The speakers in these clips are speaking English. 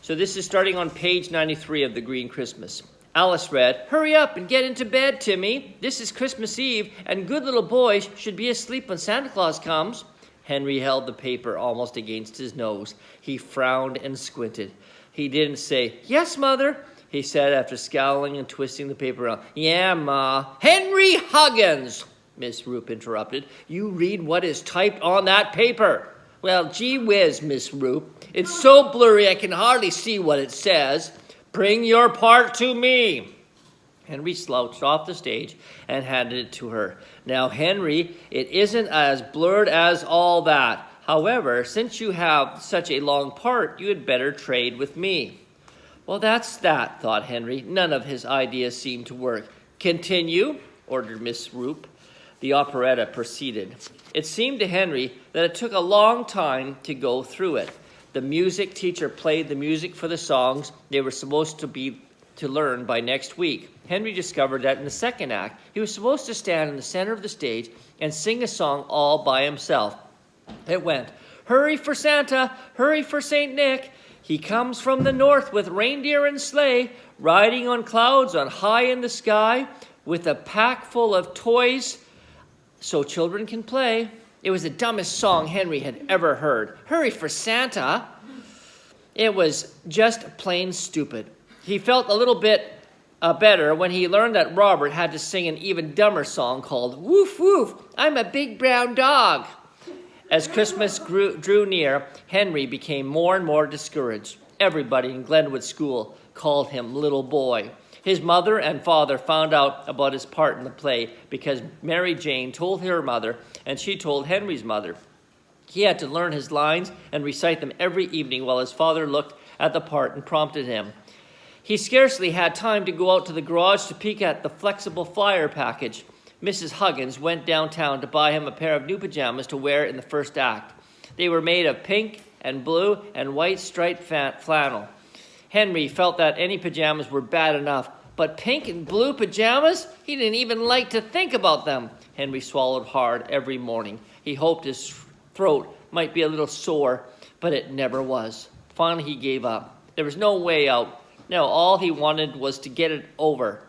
So this is starting on page 93 of The Green Christmas. Alice read, "Hurry up and get into bed, Timmy. This is Christmas Eve, and good little boys should be asleep when Santa Claus comes." Henry held the paper almost against his nose. He frowned and squinted. He didn't say, "Yes, Mother," he said after scowling and twisting the paper around. "Yeah, Ma." "Henry Huggins," Miss Roop interrupted. "You read what is typed on that paper." "Well, gee whiz, Miss Roop. It's so blurry I can hardly see what it says." "Bring your part to me." Henry slouched off the stage and handed it to her. "Now, Henry, it isn't as blurred as all that. However, since you have such a long part, you had better trade with me." "Well, that's that," thought Henry. None of his ideas seemed to work. "Continue," ordered Miss Roop. The operetta proceeded. It seemed to Henry that it took a long time to go through it. The music teacher played the music for the songs they were supposed to learn by next week. Henry discovered that in the second act, he was supposed to stand in the center of the stage and sing a song all by himself. It went, "Hurry for Santa, hurry for St. Nick. He comes from the north with reindeer and sleigh, riding on clouds on high in the sky, with a pack full of toys so children can play." It was the dumbest song Henry had ever heard. Hurry for Santa. It was just plain stupid. He felt a little bit better when he learned that Robert had to sing an even dumber song called "Woof Woof, I'm a Big Brown Dog." As Christmas drew near, Henry became more and more discouraged. Everybody in Glenwood School called him Little Boy. His mother and father found out about his part in the play because Mary Jane told her mother, and she told Henry's mother. He had to learn his lines and recite them every evening while his father looked at the part and prompted him. He scarcely had time to go out to the garage to peek at the flexible flyer package. Mrs. Huggins went downtown to buy him a pair of new pajamas to wear in the first act. They were made of pink and blue and white striped flannel. Henry felt that any pajamas were bad enough, but pink and blue pajamas? He didn't even like to think about them. Henry swallowed hard every morning. He hoped his throat might be a little sore, but it never was. Finally, he gave up. There was no way out. Now, all he wanted was to get it over.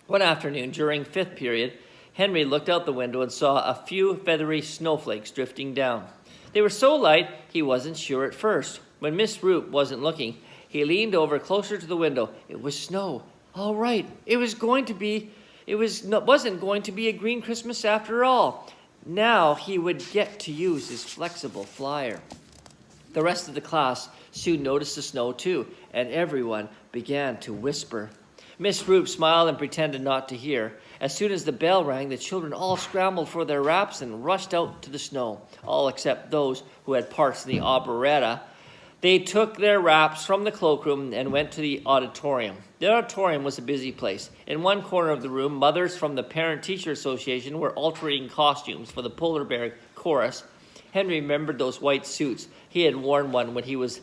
One afternoon, during fifth period, Henry looked out the window and saw a few feathery snowflakes drifting down. They were so light, he wasn't sure at first. When Miss Roop wasn't looking, he leaned over closer to the window. It was snow. All right. Wasn't going to be a green Christmas after all. Now he would get to use his flexible flyer. The rest of the class soon noticed the snow too, and everyone began to whisper. Miss Roop smiled and pretended not to hear. As soon as the bell rang, the children all scrambled for their wraps and rushed out to the snow, all except those who had parts in the operetta. They took their wraps from the cloakroom and went to the auditorium. The auditorium was a busy place. In one corner of the room, mothers from the Parent-Teacher Association were altering costumes for the Polar Bear chorus. Henry remembered those white suits. He had worn one when he was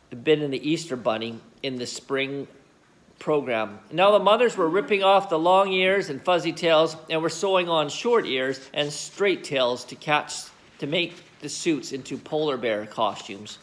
been in the Easter Bunny in the spring program. Now the mothers were ripping off the long ears and fuzzy tails and were sewing on short ears and straight tails to make the suits into polar bear costumes.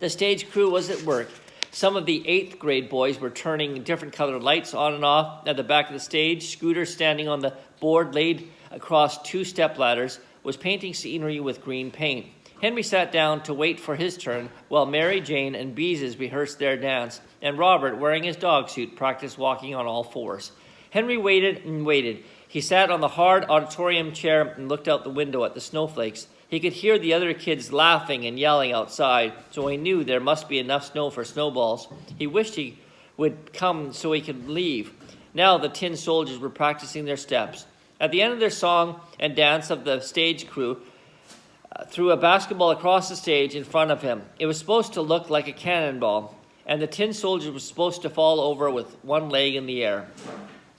The stage crew was at work. Some of the 8th grade boys were turning different colored lights on and off at the back of the stage. Scooter, standing on the board laid across 2 stepladders, was painting scenery with green paint. Henry sat down to wait for his turn while Mary Jane and Beezus rehearsed their dance, and Robert, wearing his dog suit, practiced walking on all fours. Henry waited and waited. He sat on the hard auditorium chair and looked out the window at the snowflakes. He could hear the other kids laughing and yelling outside, so he knew there must be enough snow for snowballs. He wished he would come so he could leave. Now the tin soldiers were practicing their steps. At the end of their song and dance of the stage crew threw a basketball across the stage in front of him. It was supposed to look like a cannonball, and the tin soldier was supposed to fall over with one leg in the air.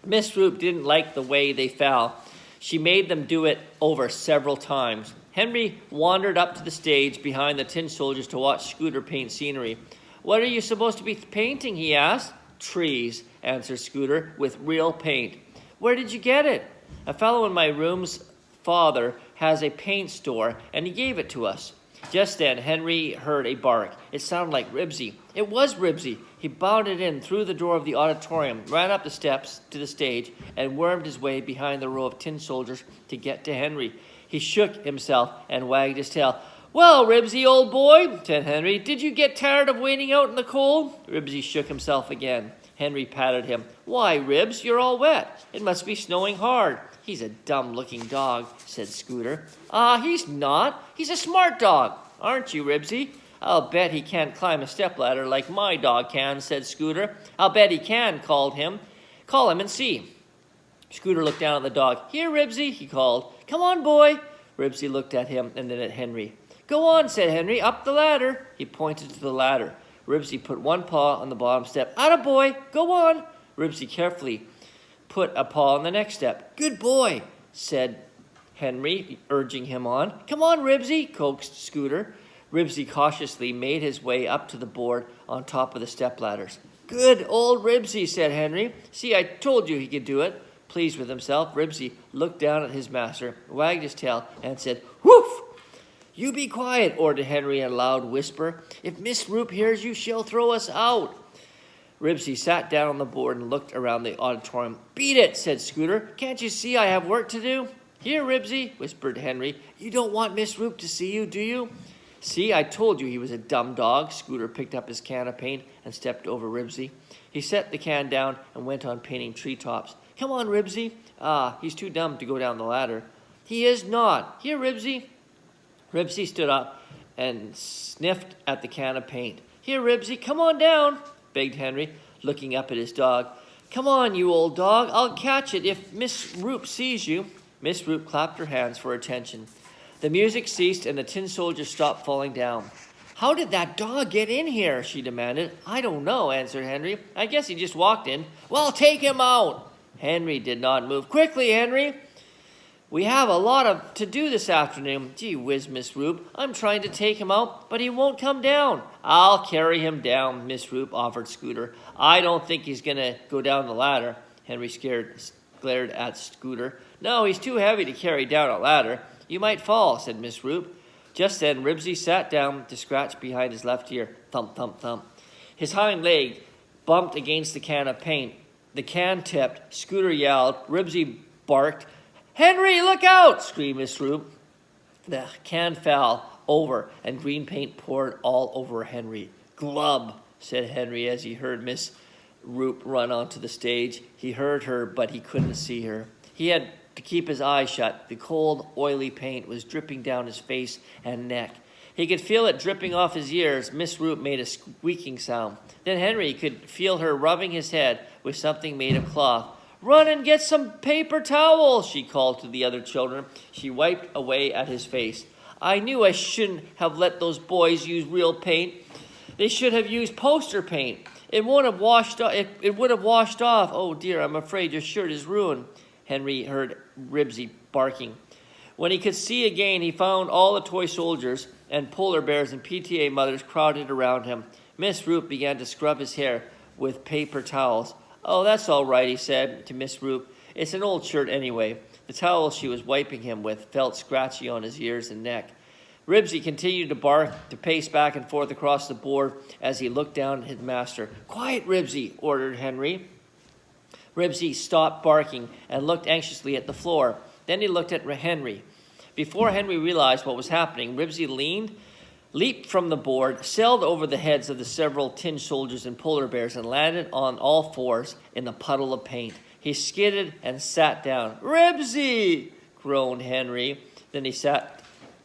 Miss Roop didn't like the way they fell. She made them do it over several times. Henry wandered up to the stage behind the tin soldiers to watch Scooter paint scenery. "What are you supposed to be painting?" he asked. "Trees," answered Scooter, "with real paint." "Where did you get it?" "A fellow in my room's father has a paint store, and he gave it to us." Just then, Henry heard a bark. It sounded like Ribsy. It was Ribsy. He bounded in through the door of the auditorium, ran up the steps to the stage, and wormed his way behind the row of tin soldiers to get to Henry. He shook himself and wagged his tail. "Well, Ribsy, old boy," said Henry, "did you get tired of waiting out in the cold?" Ribsy shook himself again. Henry patted him. "Why, Ribs, you're all wet. It must be snowing hard." "He's a dumb-looking dog," said Scooter. He's not. He's a smart dog. Aren't you, Ribsy?" "I'll bet he can't climb a stepladder like my dog can," said Scooter. "I'll bet he can," called him. "Call him and see." Scooter looked down at the dog. "Here, Ribsy," he called. "Come on, boy." Ribsy looked at him and then at Henry. "Go on," said Henry, "up the ladder." He pointed to the ladder. Ribsy put one paw on the bottom step. "Attaboy, go on." Ribsy carefully put a paw on the next step. "Good boy," said Henry, urging him on. "Come on, Ribsy," coaxed Scooter. Ribsy cautiously made his way up to the board on top of the stepladders. "Good old Ribsy," said Henry. "See, I told you he could do it." Pleased with himself, Ribsy looked down at his master, wagged his tail, and said, "Woof!" "You be quiet," ordered Henry in a loud whisper. "If Miss Roop hears you, she'll throw us out." Ribsy sat down on the board and looked around the auditorium. "Beat it," said Scooter. "Can't you see I have work to do?" "Here, Ribsy," whispered Henry. "You don't want Miss Roop to see you, do you?" "See, I told you he was a dumb dog." Scooter picked up his can of paint and stepped over Ribsy. He set the can down and went on painting treetops. "Come on, Ribsy." He's too dumb to go down the ladder." "He is not. Here, Ribsy." Ribsy stood up and sniffed at the can of paint. "Here, Ribsy, come on down," begged Henry, looking up at his dog. "Come on, you old dog. I'll catch it if Miss Roop sees you." Miss Roop clapped her hands for attention. The music ceased and the tin soldiers stopped falling down. "How did that dog get in here?" she demanded. "I don't know," answered Henry. "I guess he just walked in." "Well, take him out." Henry did not move. "Quickly, Henry. We have a lot to do this afternoon." "Gee whiz, Miss Roop. I'm trying to take him out, but he won't come down." "I'll carry him down," Miss Roop offered Scooter. "I don't think he's going to go down the ladder." Henry glared at Scooter. "No, he's too heavy to carry down a ladder. You might fall," said Miss Roop. Just then, Ribsy sat down to scratch behind his left ear. Thump, thump, thump. His hind leg bumped against the can of paint. The can tipped. Scooter yelled. Ribsy barked. "Henry, look out!" screamed Miss Roop. The can fell over, and green paint poured all over Henry. "Glub," said Henry as he heard Miss Roop run onto the stage. He heard her, but he couldn't see her. He had to keep his eyes shut. The cold, oily paint was dripping down his face and neck. He could feel it dripping off his ears. Miss Roop made a squeaking sound. Then Henry could feel her rubbing his head with something made of cloth. "Run and get some paper towels," she called to the other children. She wiped away at his face. "I knew I shouldn't have let those boys use real paint. They should have used poster paint. It would have washed off. Oh dear, I'm afraid your shirt is ruined." Henry heard Ribsy barking. When he could see again, he found all the toy soldiers and polar bears and PTA mothers crowded around him. Miss Roop began to scrub his hair with paper towels. "Oh, that's all right," he said to Miss Roop. "It's an old shirt anyway." The towel she was wiping him with felt scratchy on his ears and neck. Ribsy continued to bark, to pace back and forth across the board as he looked down at his master. "Quiet, Ribsy," ordered Henry. Ribsy stopped barking and looked anxiously at the floor. Then he looked at Henry. Before Henry realized what was happening, Ribsy leaped from the board, sailed over the heads of the several tin soldiers and polar bears, and landed on all fours in the puddle of paint. He skidded and sat down. "Ribsy!" groaned Henry. Then he said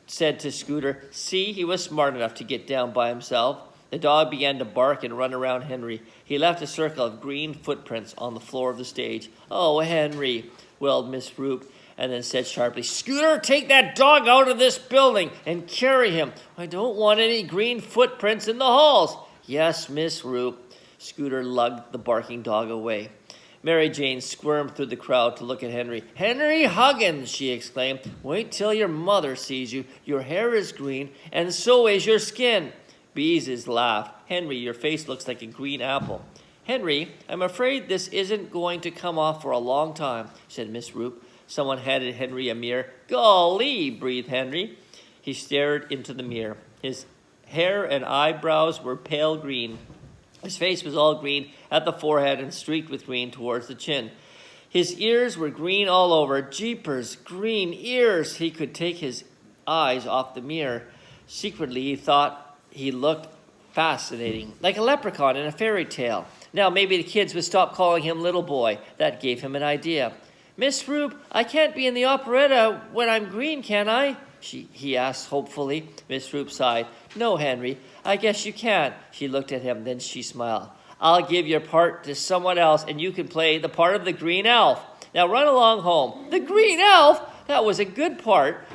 to Scooter, "See, he was smart enough to get down by himself." The dog began to bark and run around Henry. He left a circle of green footprints on the floor of the stage. "Oh, Henry," wailed Miss Roop, and then said sharply, "Scooter, take that dog out of this building and carry him. I don't want any green footprints in the halls." "Yes, Miss Roop." Scooter lugged the barking dog away. Mary Jane squirmed through the crowd to look at Henry. "Henry Huggins," she exclaimed, "wait till your mother sees you. Your hair is green, and so is your skin." Beeses laughed. "Henry, your face looks like a green apple." "Henry, I'm afraid this isn't going to come off for a long time," said Miss Roop. Someone handed Henry a mirror. "Golly," breathed Henry. He stared into the mirror. His hair and eyebrows were pale green. His face was all green at the forehead and streaked with green towards the chin. His ears were green all over. Jeepers, green ears! He could take his eyes off the mirror. Secretly, he thought he looked fascinating, like a leprechaun in a fairy tale. Now, maybe the kids would stop calling him little boy. That gave him an idea. Miss Roop, I can't be in the operetta when I'm green, can I? He asked hopefully. Miss Roop sighed. No, Henry, I guess you can't. She looked at him, then she smiled. I'll give your part to someone else, and you can play the part of the green elf. Now run along home. The green elf? That was a good part.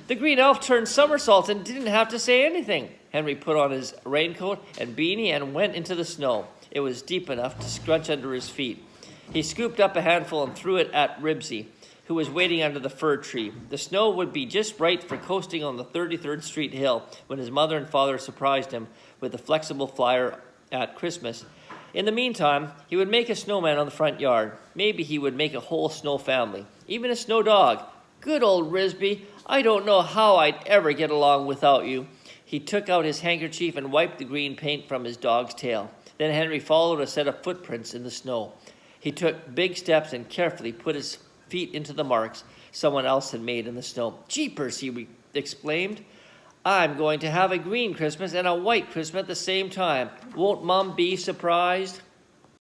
The green elf turned somersaults and didn't have to say anything. Henry put on his raincoat and beanie and went into the snow. It was deep enough to scrunch under his feet. He scooped up a handful and threw it at Ribsy, who was waiting under the fir tree. The snow would be just right for coasting on the 33rd Street hill when his mother and father surprised him with a flexible flyer at Christmas. In the meantime, he would make a snowman on the front yard. Maybe he would make a whole snow family, even a snow dog. Good old Risby, I don't know how I'd ever get along without you. He took out his handkerchief and wiped the green paint from his dog's tail. Then Henry followed a set of footprints in the snow. He took big steps and carefully put his feet into the marks someone else had made in the snow. Jeepers, he exclaimed. I'm going to have a green Christmas and a white Christmas at the same time. Won't Mom be surprised?